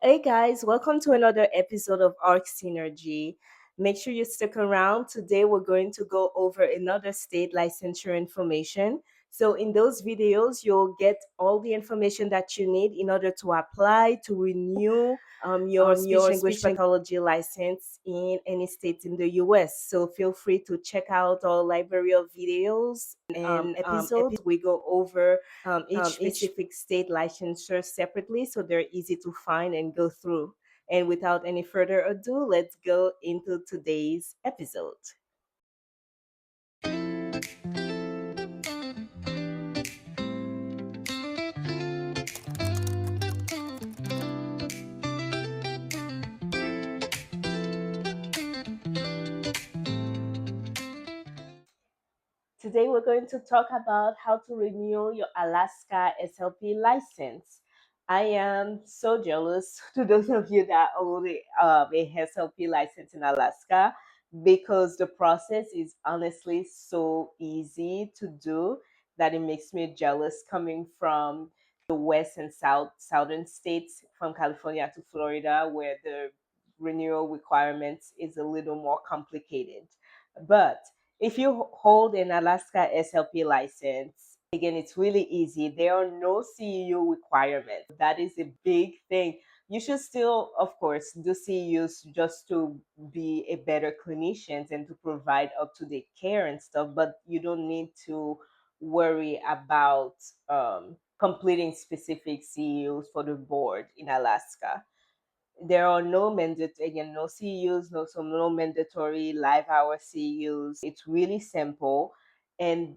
Hey guys, welcome to another episode of Arc Synergy. Make sure you stick around. Today we're going to go over another state licensure information. So in those videos, you'll get all the information that you need in order to apply to renew your speech language pathology license in any state in the US. So feel free to check out our library of videos and episodes. We go over each specific state licensure separately so they're easy to find and go through. And without any further ado, let's go into today's episode. Today, we're going to talk about how to renew your Alaska SLP license. I am so jealous to those of you that own a SLP license in Alaska because the process is honestly so easy to do that it makes me jealous coming from the west and southern states, from California to Florida, where the renewal requirements is a little more complicated. But if you hold an Alaska SLP license, again, it's really easy. There are no CEU requirements. That is a big thing. You should still, of course, do CEUs just to be a better clinician and to provide up-to-date care and stuff, but you don't need to worry about completing specific CEUs for the board in Alaska. There are no mandatory, again, no CEUs, no mandatory live hour CEUs. It's really simple. And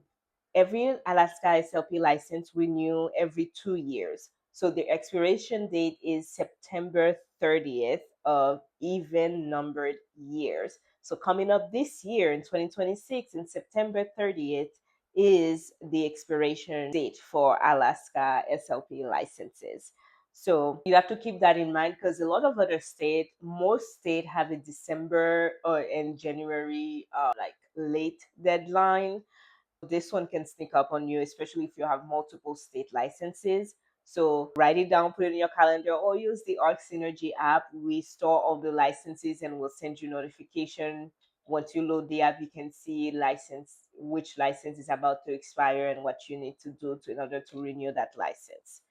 every Alaska SLP license renew every 2 years. So the expiration date is September 30th of even numbered years. So coming up this year in 2026, in September 30th, is the expiration date for Alaska SLP licenses. So you have to keep that in mind because a lot of other states, most states have a December or in January, like late deadline. This one can sneak up on you, especially if you have multiple state licenses. So write it down, put it in your calendar, or use the Arc Synergy app. We store all the licenses and we'll send you notification. Once you load the app, you can see which license is about to expire and what you need to do in order to renew that license.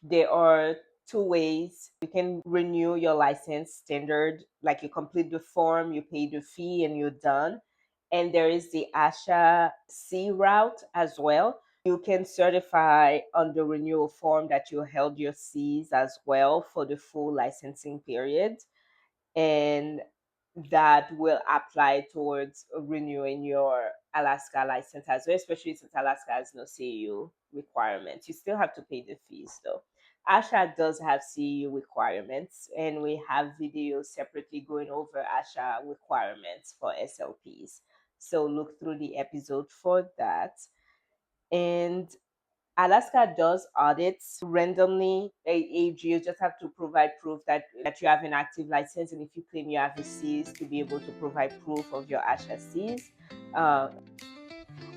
There are two ways you can renew your license: standard, like you complete the form, you pay the fee, and you're done. And there is the ASHA C route as well. You can certify on the renewal form that you held your Cs as well for the full licensing period, and that will apply towards renewing your Alaska license as well, especially since Alaska has no CEU requirements. You still have to pay the fees though. ASHA does have CEU requirements, and we have videos separately going over ASHA requirements for SLPs. So look through the episode for that. And Alaska does audits randomly. You just have to provide proof that you have an active license, and if you claim you have a Cs, to be able to provide proof of your ASHA Cs.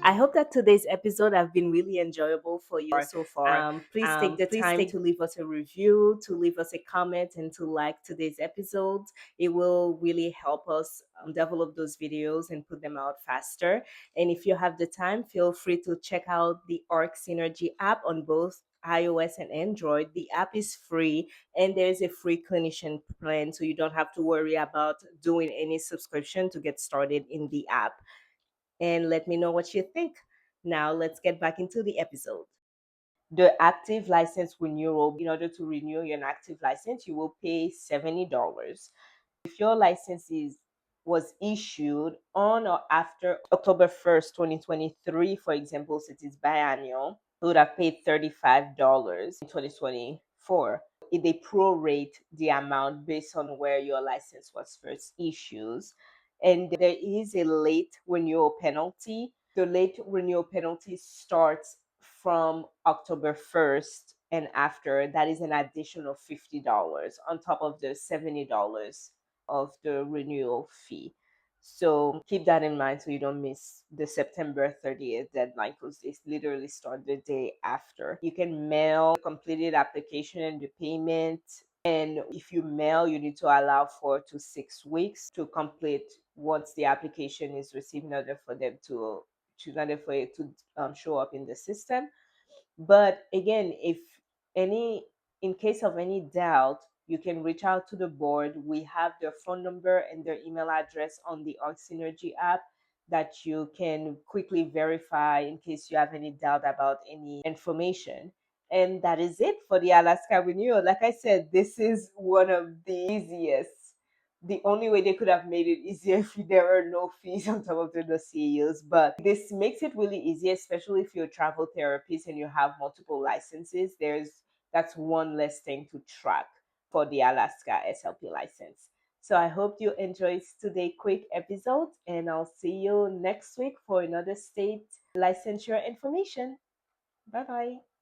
I hope that today's episode have been really enjoyable for you so far. Please take the time to leave us a review, to leave us a comment, and to like today's episode. It will really help us develop those videos and put them out faster. And if you have the time, feel free to check out the Arc Synergy app on both iOS and Android. The app is free and there is a free clinician plan, so you don't have to worry about doing any subscription to get started in the app. And let me know what you think. Now, let's get back into the episode. The active license renewal: in order to renew your active license, you will pay $70. If your license was issued on or after October 1st, 2023, for example, since it's biannual, you would have paid $35 in 2024. They prorate the amount based on where your license was first issued. And there is a late renewal penalty. The late renewal penalty starts from October 1st and after. That is an additional $50 on top of the $70 of the renewal fee. So keep that in mind so you don't miss the September 30th deadline, because they literally start the day after. You can mail completed application and the payment And if you mail, you need to allow 4 to 6 weeks to complete once the application is received in order for them in order for it to show up in the system. But again, if any, in case of any doubt, you can reach out to the board. We have their phone number and their email address on the Org Synergy app that you can quickly verify in case you have any doubt about any information. And that is it for the Alaska renewal. Like I said, this is one of the easiest. The only way they could have made it easier if there are no fees on top of the CEOs, but this makes it really easy, especially if you're a travel therapist and you have multiple licenses. That's one less thing to track for the Alaska SLP license. So I hope you enjoyed today's quick episode, and I'll see you next week for another state licensure information. Bye bye.